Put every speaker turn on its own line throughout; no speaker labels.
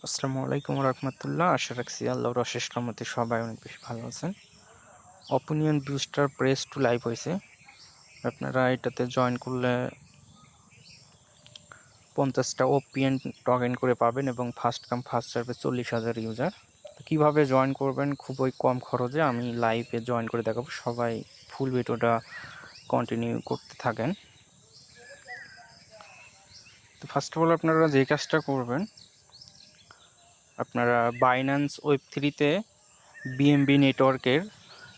আসসালামু আলাইকুম রহমতুল্লাহ। আশা রাখছি আল্লাহর অশেষ রহমতে সবাই অনেক বেশি ভালো আছেন। Opinion booster press two live হয়েছে। আপনারা এটাতে জয়েন করলে 50টা ওপিএন টকেন করে পাবেন এবং first come first serve 40,000 user. কীভাবে জয়েন করবেন খুবই কম খরচে আমি লাইভে জয়েন করে দেখাবো। সবাই ফুল ভিডিওটা কন্টিনিউ করতে থাকেন। তো ফার্স্ট অফ অল আপনারা যে কাজটা করবেন, আপনারা বাইন্যান্স ওয়েব3-তে বিএমবি নেটওয়ার্কের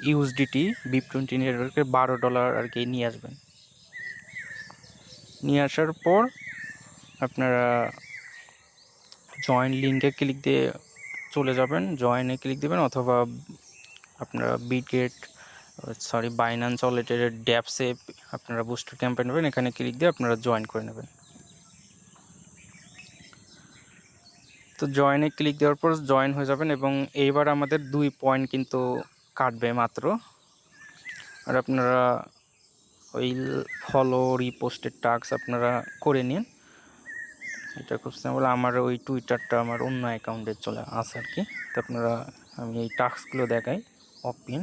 ইউএসডিটি BIP20 নেটওয়ার্কের $12 আর কি নিয়ে আসবেন। নিয়ে আসার পর আপনারা জয়েন লিঙ্কে ক্লিক দিয়ে চলে যাবেন, জয়েনে ক্লিক দেবেন, অথবা আপনারা বাইন্যান্স ওয়ালেটের ড্যাপসে আপনারা বুস্টার ক্যাম্পেইন নেবেন, এখানে ক্লিক দিয়ে আপনারা জয়েন করে নেবেন। তো জয়েনে ক্লিক দেওয়ার পর জয়েন হয়ে যাবেন এবং এইবার আমাদের 2 পয়েন্ট কিন্তু কাটবে মাত্র। আর আপনারা ওই ফলো রিপোস্টের টাস্ক আপনারা করে নিন। এটা খুব সিম্পল। আমার ওই টুইটারটা আমার অন্য অ্যাকাউন্টে চলে আসে আর কি। তো আপনারা আমি এই টাস্কগুলো দেখাই অপিন।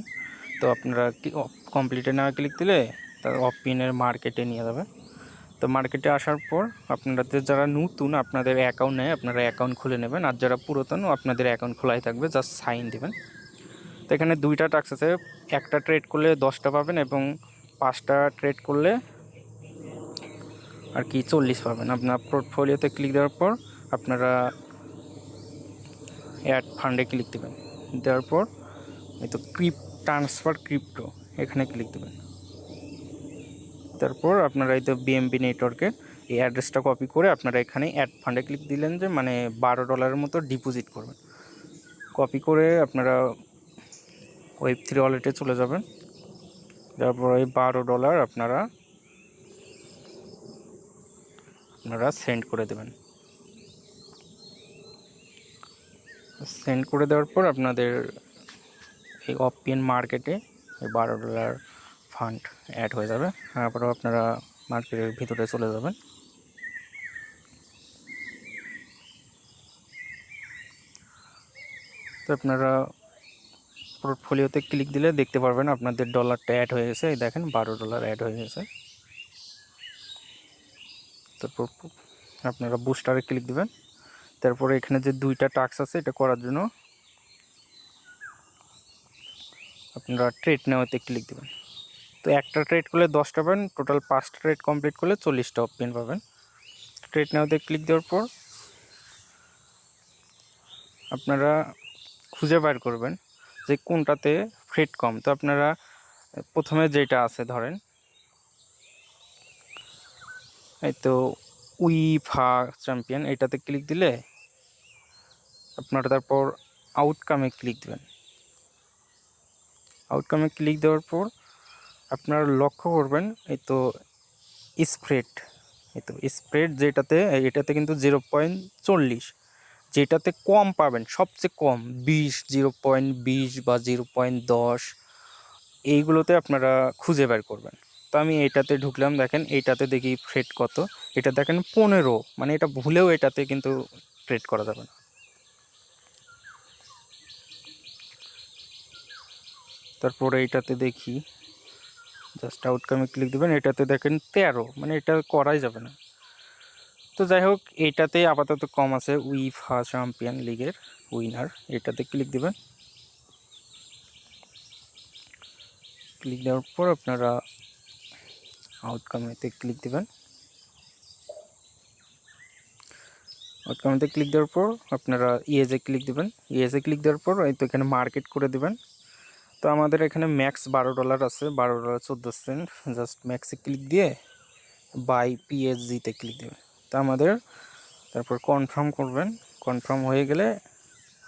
তো আপনারা কমপ্লিটে না ক্লিক দিলে তার অপিনের মার্কেটে নিয়ে যাবে। তো মার্কেটে আসার পর আপনাদের যারা নতুন আপনাদের অ্যাকাউন্ট নেই, আপনারা অ্যাকাউন্ট খুলে নেবেন। আর যারা পুরাতন আপনাদের অ্যাকাউন্ট খোলাই থাকবে, জাস্ট সাইন দেবেন। তো এখানে 2টা টাস্ক আছে, একটা ট্রেড করলে 10টা পাবেন এবং 5টা ট্রেড করলে আর কি 40 পাবেন। আপনার পোর্টফোলিওতে ক্লিক দেওয়ার পর আপনারা অ্যাড ফান্ডে ক্লিক দেবেন। দেওয়ার পর এই তো ট্রান্সফার ক্রিপ্টো এখানে ক্লিক দেবেন। তারপর আপনারা এই তো বিএমবি নেটওয়ার্কে এই অ্যাড্রেসটা কপি করে আপনারা এখানে অ্যাড ফান্ডে ক্লিক দিলেন, যে মানে $12 মতো ডিপোজিট করবেন। কপি করে আপনারা ওয়েব3 ওয়ালেটে চলে যাবেন। তারপর ওই $12 আপনারা সেন্ড করে দেবেন। সেন্ড করে দেওয়ার পর আপনাদের এই অপিএন মার্কেটে এই $12 ফান্ড অ্যাড হয়ে যাবে। তারপরে আপনারা মার্কেটের ভিতরে চলে যাবেন। তো আপনারা পোর্টফোলিওতে ক্লিক দিলে দেখতে পারবেন আপনাদের ডলারটা অ্যাড হয়ে গেছে। এই দেখেন $12 অ্যাড হয়ে গেছে। তারপর আপনারা বুস্টারে ক্লিক দিবেন। তারপরে এখানে যে 2টা টাস্ক আছে এটা করার জন্য আপনারা ট্রেড নেওয়াতে ক্লিক দেবেন। তো একটা ট্রেড করলে 10টা পাবেন, টোটাল 5টা ট্রেড কমপ্লিট করলে 40টা অপিন পাবেন। ট্রেড নেওয়াতে ক্লিক দেওয়ার পর আপনারা খুঁজে বের করবেন যে কোনটাতে ফ্রেট কম। তো আপনারা প্রথমে যেটা আছে ধরেন এই তো উইফা চ্যাম্পিয়ন, এটাতে ক্লিক দিলে আপনারা তারপর আউটকামে ক্লিক দেবেন। আউটকামে ক্লিক দেওয়ার পর আপনারা লক্ষ্য করবেন এই তো স্প্রেড এটাতে কিন্তু 0.40, যেটাতে কম পাবেন সবচেয়ে কম 20, 0.20 বা 0.10, এইগুলোতে আপনারা খুঁজে বের করবেন। তো আমি এটাতে ঢুকলাম, দেখেন এইটাতে দেখি ট্রেড কত, এটা দেখেন 15, মানে এটা ভুলেও এটাতে কিন্তু ট্রেড করা যাবে না। তারপরে এইটাতে দেখি, জাস্ট আউটকামে ক্লিক দেবেন, এটাতে দেখেন 13, মানে এটা করাই যাবে না। তো যাই হোক, এইটাতে আপাতত কম আছে উইফা চ্যাম্পিয়ন লিগের উইনার, এটাতে ক্লিক দেবেন। ক্লিক দেওয়ার পর আপনারা আউটকামেতে ক্লিক দেবেন। আউটকামেতে ক্লিক দেওয়ার পর আপনারা ইএজে ক্লিক দেবেন। ইএজে ক্লিক দেওয়ার পর এই তো এখানে মার্কেট করে দেবেন। তো আমাদের এখানে ম্যাক্স $12 আছে, $12.14। জাস্ট ম্যাক্সে ক্লিক দিয়ে বাই পিএসজিতে ক্লিক দেবেন। তো আমাদের তারপর কনফার্ম করবেন। কনফার্ম হয়ে গেলে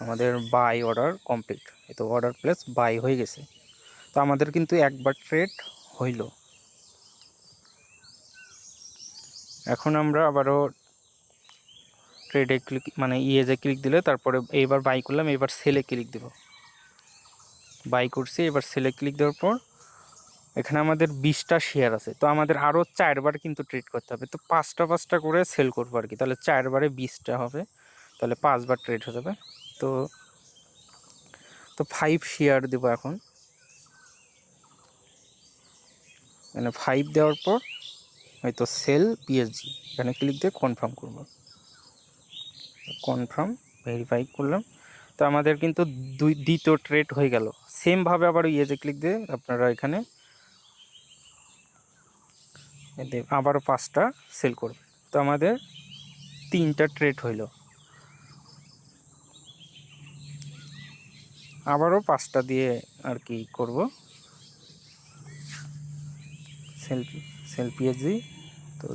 আমাদের বাই অর্ডার কমপ্লিট, এই তো অর্ডার প্লেস বাই হয়ে গেছে। তো আমাদের কিন্তু একবার ট্রেড হইল। এখন আমরা আবারও ট্রেডে ক্লিক মানে ইএজে ক্লিক দিলে তারপরে এইবার বাই করলাম, এবার সেলে ক্লিক দেব। বাই করছি, এবার সেলে ক্লিক দেওয়ার পর এখানে আমাদের 20টা শেয়ার আছে। তো আমাদের আরও 4বার কিন্তু ট্রেড করতে হবে। তো 5টা করে সেল করবো আর কি, তাহলে 4বারে 20টা হবে। তাহলে 5বার ট্রেড হয়ে যাবে। তো তো 5 শেয়ার দেবো এখন, মানে 5 দেওয়ার পর হয়তো সেল পিএসজি, এখানে ক্লিক দিয়ে কনফার্ম করব, কনফার্ম ভেরিফাই করলাম। তো আমাদের কিন্তু দ্বিতীয় ট্রেড হয়ে গেল। সেমভাবে আবার ইয়েতে ক্লিক দিয়ে আপনারা এখানে আবারও 5টা সেল করবেন। তো আমাদের 3টা ট্রেড হইল, আবারও 5টা দিয়ে আর কি করব, সেল পিএসজি। তো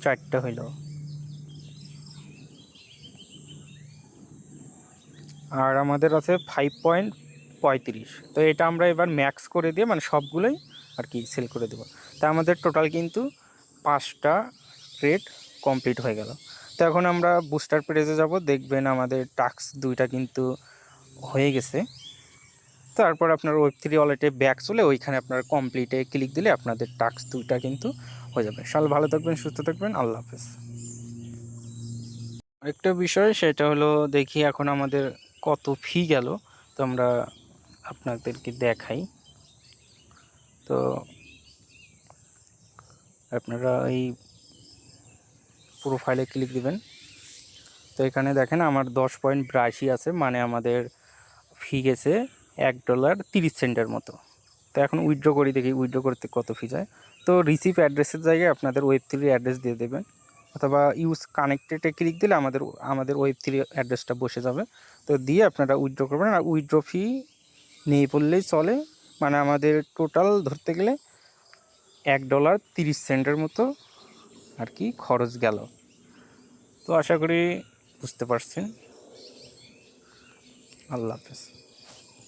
4টা হইল, আর আমাদের আছে 5.35। তো এটা আমরা এবার ম্যাক্স করে দিয়ে মানে সবগুলোই আর কি সেল করে দেবো। তা আমাদের টোটাল কিন্তু 5টা ট্রেড কমপ্লিট হয়ে গেল। তো এখন আমরা বুস্টার পেজে যাব, দেখবেন আমাদের টাস্ক 2টা কিন্তু হয়ে গেছে। তারপর আপনার ওয়েব3 ওয়ালেটে ব্যাক চলে ওইখানে আপনার কমপ্লিটে ক্লিক দিলে আপনাদের টাস্ক 2টা কিন্তু হয়ে যাবে। সবাই ভালো থাকবেন, সুস্থ থাকবেন, আল্লাহ হাফেজ। আরেকটা বিষয় সেটা হলো, দেখি এখন আমাদের কত ফি গেল, তো আমরা আপনাদেরকে দেখাই। তো আপনারা এই প্রোফাইলে ক্লিক দিবেন। তো এখানে দেখেন আমার 10.82 আছে, মানে আমাদের ফি গেছে $1.30 মতো। তো এখন উইথড্র করি, দেখি উইথড্র করতে কত ফি যায়। তো রিসিভ অ্যাড্রেসের জায়গায় আপনাদের ওয়েব3 অ্যাড্রেস দিয়ে দেবেন, অথবা ইউজ কানেক্টেডে ক্লিক দিলে আমাদের ওয়েব3 অ্যাড্রেসটা বসে যাবে। তো দিয়ে আপনারা উইথড্র করবেন, আর উইথড্র ফি নেই বললেই চলে। মানে আমাদের টোটাল ধরতে গেলে $1.30 মতো আর কি খরচ গেল। তো আশা করি বুঝতে পারছেন। আল্লাহ হাফেজ।